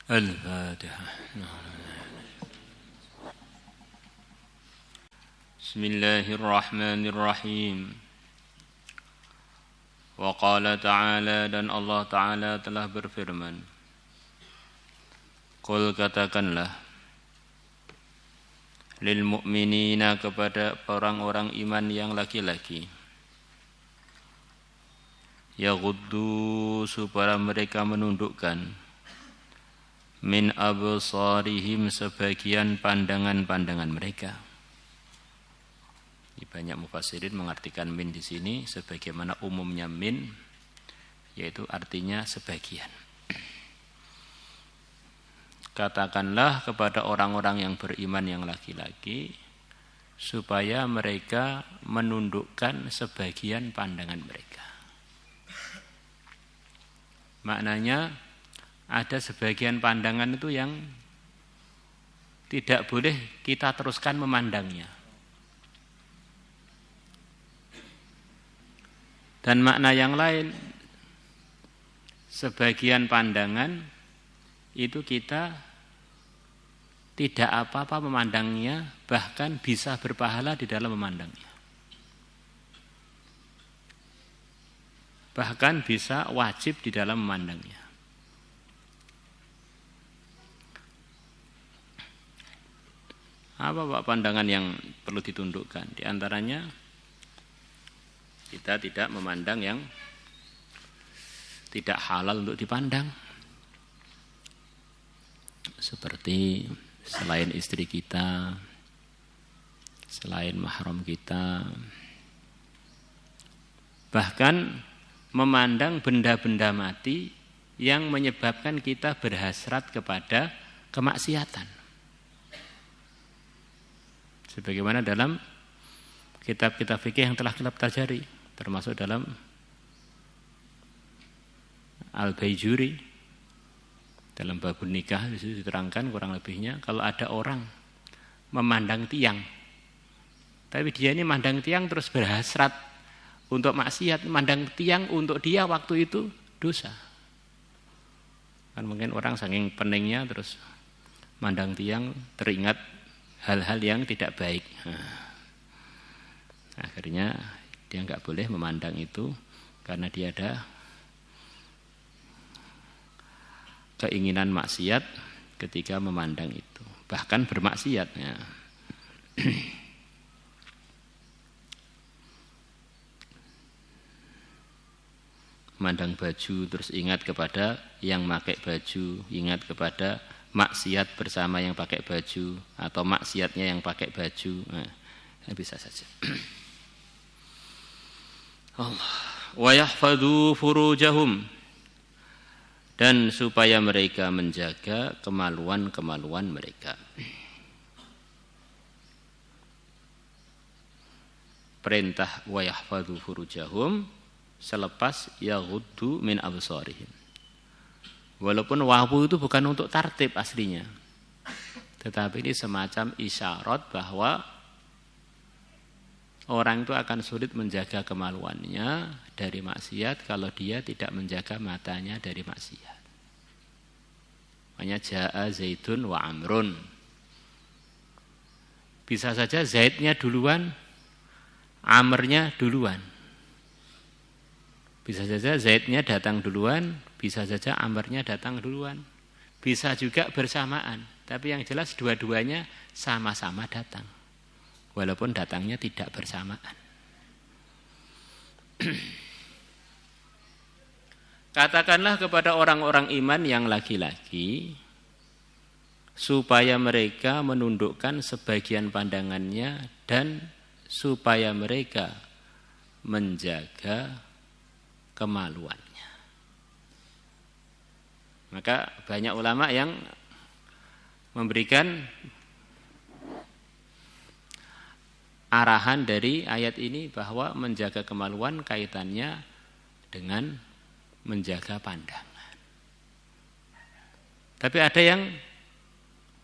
Al-Fatihah. Bismillahirrahmanirrahim. Wa qala ta'ala, dan Allah Ta'ala telah berfirman, Qul, katakanlah, lil mu'minina, kepada orang-orang iman yang laki-laki, yaghuddu, supaya mereka menundukkan, min absarihim, sebagian pandangan-pandangan mereka. Banyak mufassirin mengartikan min di sini sebagaimana umumnya min, yaitu artinya sebagian. Katakanlah kepada orang-orang yang beriman yang laki-laki supaya mereka menundukkan sebagian pandangan mereka. Maknanya ada sebagian pandangan itu yang tidak boleh kita teruskan memandangnya. Dan makna yang lain, sebagian pandangan itu kita tidak apa-apa memandangnya, bahkan bisa berpahala di dalam memandangnya. Bahkan bisa wajib di dalam memandangnya. Apa pandangan yang perlu ditundukkan? Di antaranya, kita tidak memandang yang tidak halal untuk dipandang. Seperti selain istri kita, selain mahram kita. Bahkan memandang benda-benda mati yang menyebabkan kita berhasrat kepada kemaksiatan. Sebagaimana dalam kitab-kitab fikih yang telah kita pelajari, termasuk dalam Al-Baijuri, dalam babun nikah disitu diterangkan kurang lebihnya, kalau ada orang memandang tiang, tapi dia ini memandang tiang terus berhasrat untuk maksiat, memandang tiang untuk dia waktu itu dosa. Kan mungkin orang saking peningnya terus memandang tiang, teringat hal-hal yang tidak baik. Akhirnya dia enggak boleh memandang itu karena dia ada keinginan maksiat ketika memandang itu, bahkan bermaksiat. Memandang baju terus ingat kepada yang pakai baju, ingat kepada maksiat bersama yang pakai baju atau maksiatnya yang pakai baju. Bisa saja. Allah, wa yahfadzu furujahum, dan supaya mereka menjaga kemaluan-kemaluan mereka. Perintah wa yahfadzu furujahum selepas yaghuddu min absarihim. Walaupun wawu itu bukan untuk tartib aslinya, tetapi ini semacam isyarat bahwa orang itu akan sulit menjaga kemaluannya dari maksiat kalau dia tidak menjaga matanya dari maksiat. Makanya ja'a Zaidun wa Amrun. Bisa saja Zaidnya duluan, Amrnya duluan. Bisa saja Zaidnya datang duluan, bisa saja Amrnya datang duluan. Bisa juga bersamaan, tapi yang jelas dua-duanya sama-sama datang. Walaupun datangnya tidak bersamaan. Katakanlah kepada orang-orang iman yang laki-laki supaya mereka menundukkan sebagian pandangannya dan supaya mereka menjaga kemaluannya. Maka banyak ulama yang memberikan arahan dari ayat ini bahwa menjaga kemaluan kaitannya dengan menjaga pandangan. Tapi ada yang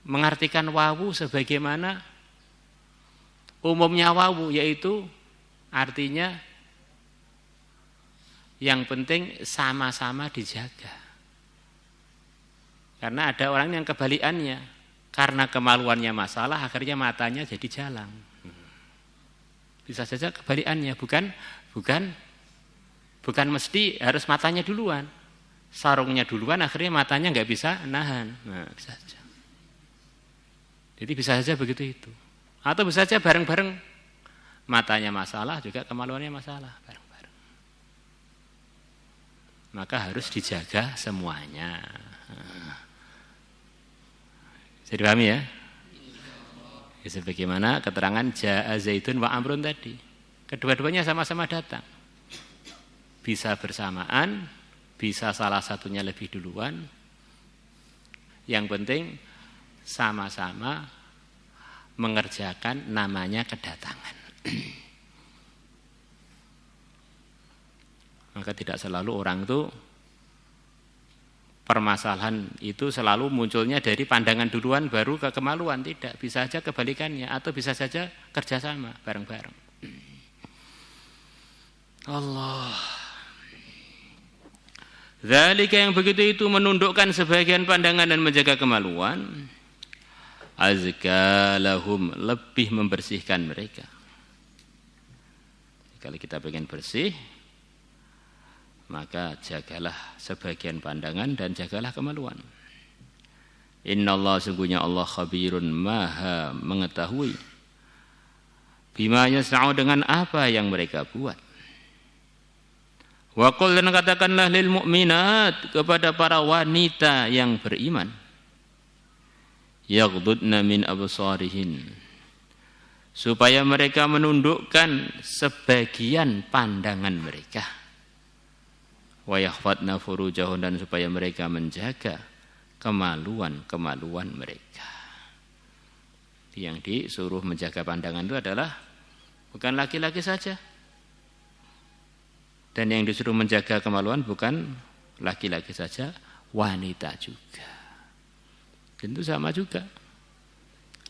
mengartikan wawu sebagaimana umumnya wawu, yaitu artinya yang penting sama-sama dijaga. Karena ada orang yang kebalikannya. Karena kemaluannya masalah, akhirnya matanya jadi jalang. Bisa saja kebalikannya, bukan mesti harus matanya duluan. Sarungnya duluan, akhirnya matanya nggak bisa nahan. Nah, bisa saja. Jadi bisa saja begitu itu. Atau bisa saja bareng-bareng. Matanya masalah, juga kemaluannya masalah. Bareng-bareng. Maka harus dijaga semuanya. Jadi pahami ya? Sebagaimana keterangan Ja'a Zaidun wa Amrun tadi. Kedua-duanya sama-sama datang. Bisa bersamaan, bisa salah satunya lebih duluan. Yang penting sama-sama mengerjakan namanya kedatangan. Maka tidak selalu orang itu permasalahan itu selalu munculnya dari pandangan duluan baru ke kemaluan. Tidak, bisa saja kebalikannya atau bisa saja kerjasama bareng-bareng. Allah. Zalika yang begitu itu menundukkan sebagian pandangan dan menjaga kemaluan. Azka lahum, lebih membersihkan mereka. Kalau kita pengen bersih, maka jagalah sebagian pandangan dan jagalah kemaluan. Innallaha sungguhnya Allah khabirun maha mengetahui bima yasna'u dengan apa yang mereka buat. Wa qul dan katakanlah lil mu'minat kepada para wanita yang beriman. Yaghdudna min absarihin. Supaya mereka menundukkan sebagian pandangan mereka. Wa yahfadna furujahun dan supaya mereka menjaga kemaluan-kemaluan mereka. Yang disuruh menjaga pandangan itu adalah bukan laki-laki saja. Dan yang disuruh menjaga kemaluan bukan laki-laki saja, wanita juga. Tentu sama juga.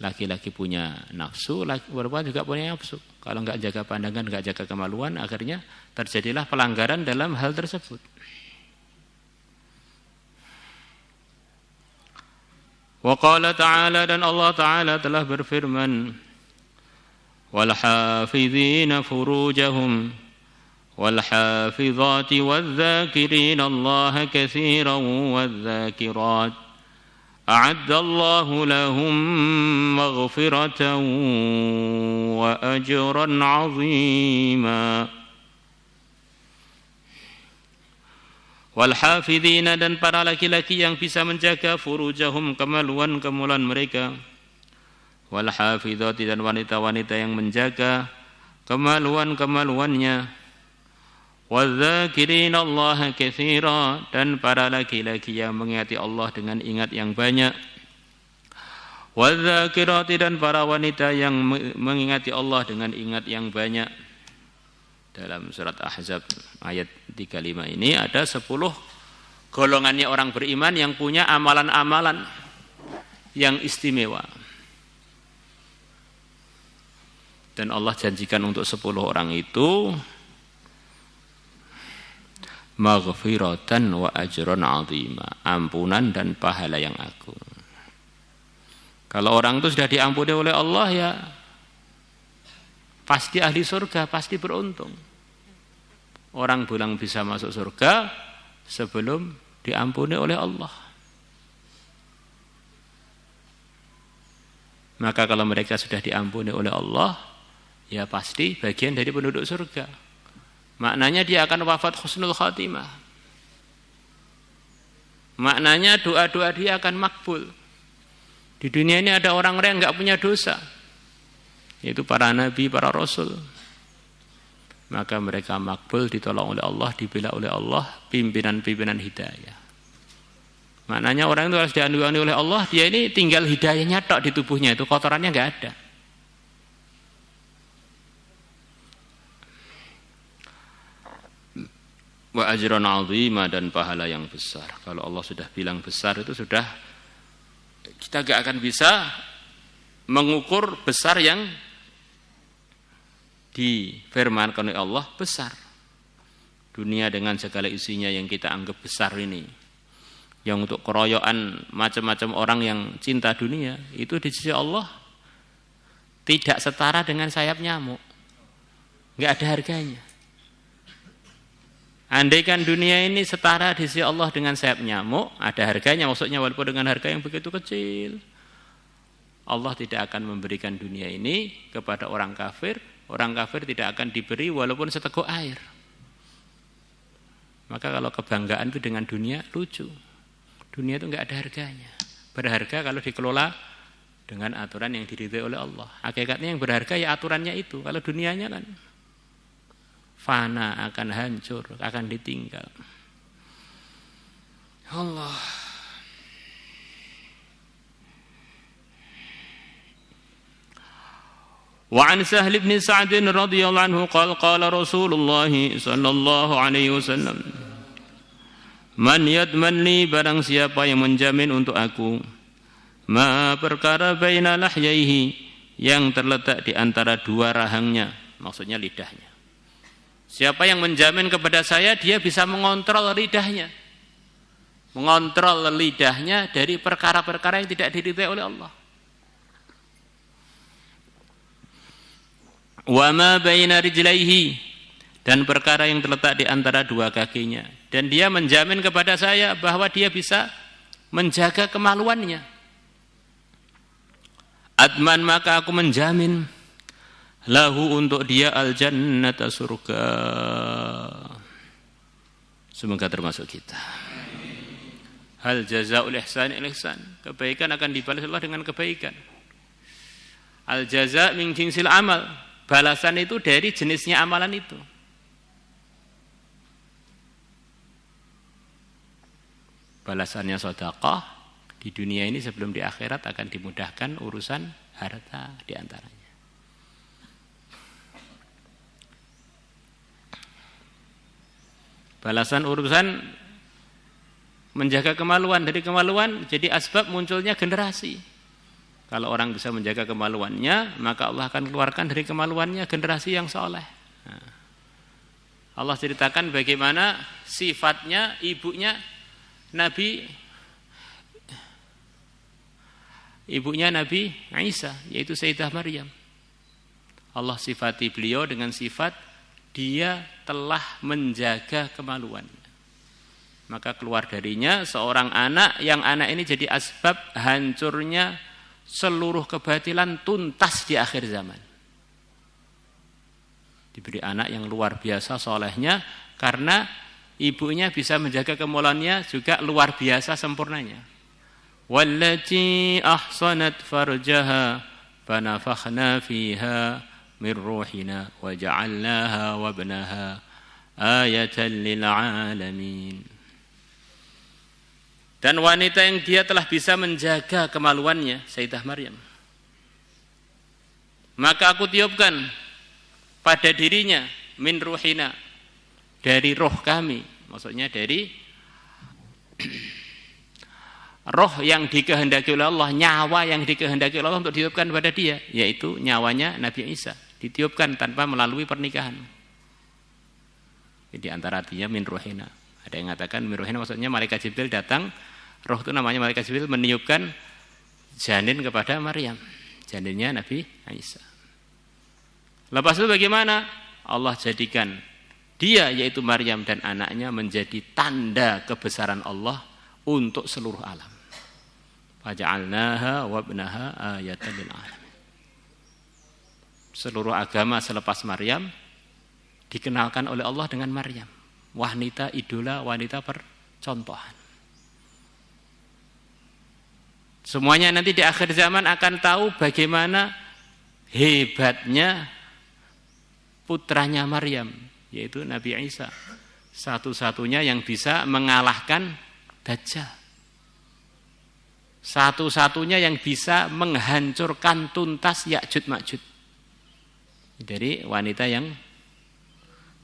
Laki-laki punya nafsu, perempuan juga punya nafsu. Kalau enggak jaga pandangan, enggak jaga kemaluan, akhirnya terjadilah pelanggaran dalam hal tersebut. Wa qala ta'ala dan Allah Ta'ala telah berfirman, wal hafizina furujahum wal hafizati wadh-dhakirina Allah katsiran wadh-dhakirat a'addallahu lahum maghfiratan wa ajran 'azima. Wal hafidhina dan para laki-laki yang bisa menjaga furujahum kemaluan-kemaluan mereka. Wal hafidhati dan wanita-wanita yang menjaga kemaluan-kemaluannya. Wadh-dhakirina Allah katsira dan para laki-laki yang mengingati Allah dengan ingat yang banyak. Wadh-dhakirati dan para wanita yang mengingati Allah dengan ingat yang banyak. Dalam surat Ahzab ayat 35 ini ada 10 golongannya orang beriman yang punya amalan-amalan yang istimewa. Dan Allah janjikan untuk 10 orang itu maghfiratan wa ajran 'azima, ampunan dan pahala yang agung. Kalau orang itu sudah diampuni oleh Allah ya pasti ahli surga, pasti beruntung. Orang bilang bisa masuk surga sebelum diampuni oleh Allah. Maka kalau mereka sudah diampuni oleh Allah, ya pasti bagian dari penduduk surga. Maknanya dia akan wafat husnul khatimah. Maknanya doa-doa dia akan makbul. Di dunia ini ada orang-orang yang enggak punya dosa. Yaitu para nabi, para rasul. Maka mereka makbul, ditolong oleh Allah, dibela oleh Allah, pimpinan-pimpinan hidayah. Maknanya orang itu harus dianugerahkan oleh Allah, dia ini tinggal hidayahnya tok di tubuhnya, itu kotorannya enggak ada. Wa ajran 'azima dan pahala yang besar. Kalau Allah sudah bilang besar itu sudah kita enggak akan bisa mengukur besar yang difirmankan oleh Allah besar. Dunia dengan segala isinya yang kita anggap besar ini. yang untuk keroyokan macam-macam orang yang cinta dunia, itu di sisi Allah tidak setara dengan sayap nyamuk. Enggak ada harganya. Andaikan dunia ini setara di sisi Allah dengan sayap nyamuk, ada harganya, maksudnya walaupun dengan harga yang begitu kecil. Allah tidak akan memberikan dunia ini kepada orang kafir tidak akan diberi walaupun seteguk air. Maka kalau kebanggaan itu dengan dunia, lucu. Dunia itu enggak ada harganya. Berharga kalau dikelola dengan aturan yang diridhai oleh Allah. Hakikatnya yang berharga ya aturannya itu. Kalau dunianya kan fana, akan hancur, akan ditinggal. Allah. Wa an Sahl bin Sa'd radhiyallahu anhu qala Rasulullah sallallahu alaihi wasallam, man yadman li, barang siapa yang menjamin untuk aku, ma perkara baina lahyaihi, yang terletak di antara dua rahangnya, maksudnya lidahnya. Siapa yang menjamin kepada saya, dia bisa mengontrol lidahnya. Mengontrol lidahnya dari perkara-perkara yang tidak diridhai oleh Allah. Wa ma baina rijlaihi, dan perkara yang terletak di antara dua kakinya. Dan dia menjamin kepada saya bahwa dia bisa menjaga kemaluannya. Adman, maka aku menjamin lahu, untuk dia al-jannata, surga. Semoga termasuk kita. Hal jazaa'ul ihsan ihsan, kebaikan akan dibalas Allah dengan kebaikan. Al jaza' min jinsil amal, balasan itu dari jenisnya amalan itu. Balasannya sedekah di dunia ini, sebelum di akhirat akan dimudahkan urusan harta di antaranya. Balasan urusan menjaga kemaluan, dari kemaluan jadi asbab munculnya generasi. Kalau orang bisa menjaga kemaluannya, maka Allah akan keluarkan dari kemaluannya generasi yang saleh. Nah, Allah ceritakan bagaimana sifatnya ibunya Nabi Isa, yaitu Sayyidah Maryam. Allah sifati beliau dengan sifat dia telah menjaga kemaluannya. Maka keluar darinya seorang anak, yang anak ini jadi asbab hancurnya seluruh kebatilan tuntas di akhir zaman. Diberi anak yang luar biasa solehnya, karena ibunya bisa menjaga kemaluannya juga luar biasa sempurnanya. Wallati ahsanat farjaha fanafakhna fiha min ruhina wa ja'alnaha wa ibnaha ayatan lil alamin. Dan wanita yang dia telah bisa menjaga kemaluannya, Sayyidah Maryam, maka aku tiupkan pada dirinya min ruhina, dari roh kami, maksudnya dari roh yang dikehendaki oleh Allah, nyawa yang dikehendaki oleh Allah untuk ditiupkan pada dia, yaitu nyawanya Nabi Isa, ditiupkan tanpa melalui pernikahan. Jadi antara artinya min ruhina. Ada yang mengatakan min ruhina maksudnya malaikat Jibril datang, roh itu namanya malaikat Jibril, meniupkan janin kepada Maryam, janinnya Nabi Isa. Lepas itu bagaimana? Allah jadikan dia, yaitu Maryam dan anaknya, menjadi tanda kebesaran Allah untuk seluruh alam. Faja'alnaha wa ibnaha ayatan lil alamin. Seluruh agama selepas Maryam dikenalkan oleh Allah dengan Maryam, wanita idola, wanita percontohan. Semuanya nanti di akhir zaman akan tahu bagaimana hebatnya putranya Maryam, yaitu Nabi Isa, satu-satunya yang bisa mengalahkan Dajjal, satu-satunya yang bisa menghancurkan tuntas Ya'juj Ma'juj. Dari wanita yang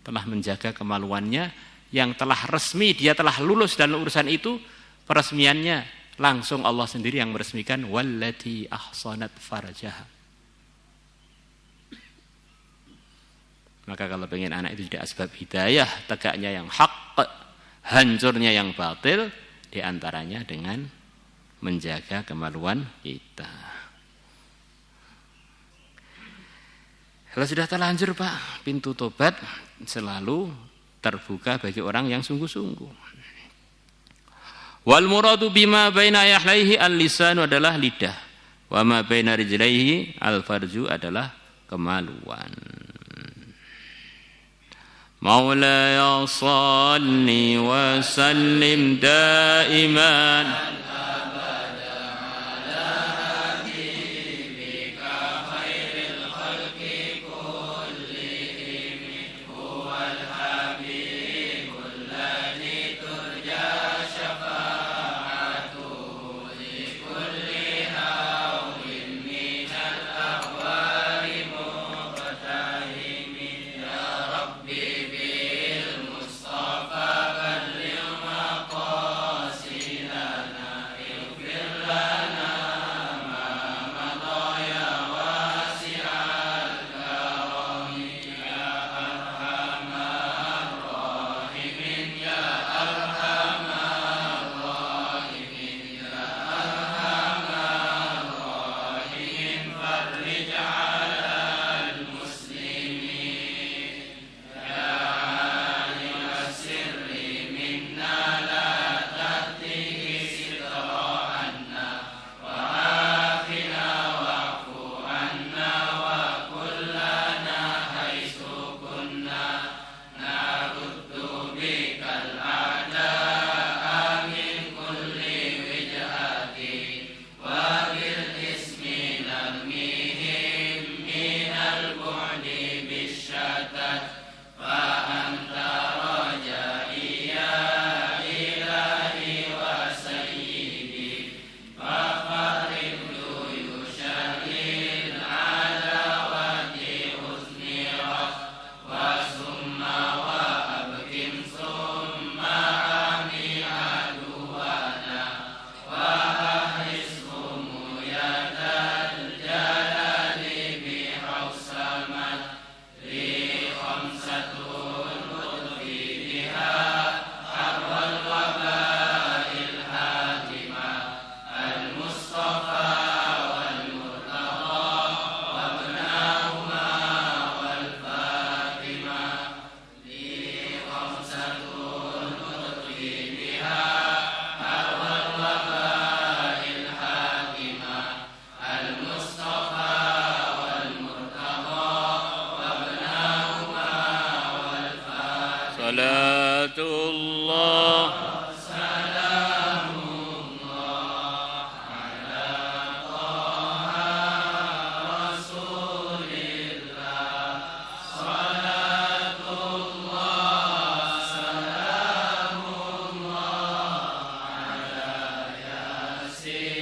telah menjaga kemaluannya, yang telah resmi, dia telah lulus dalam urusan itu, peresmiannya langsung Allah sendiri yang meresmikan, wallati ahsanat farjaha. Maka kalau pengen anak itu tidak asbab hidayah, tegaknya yang hak, hancurnya yang batil, Di antaranya dengan menjaga kemaluan kita. Kalau sudah terlanjur Pak, pintu tobat selalu terbuka bagi orang yang sungguh-sungguh. Wal muradu bima baina yahlaihi al-lisanu adalah lidah. Wa ma baina rijlaihi al-farju adalah kemaluan. Maulaya salli wa sallim daiman salatullah Yasin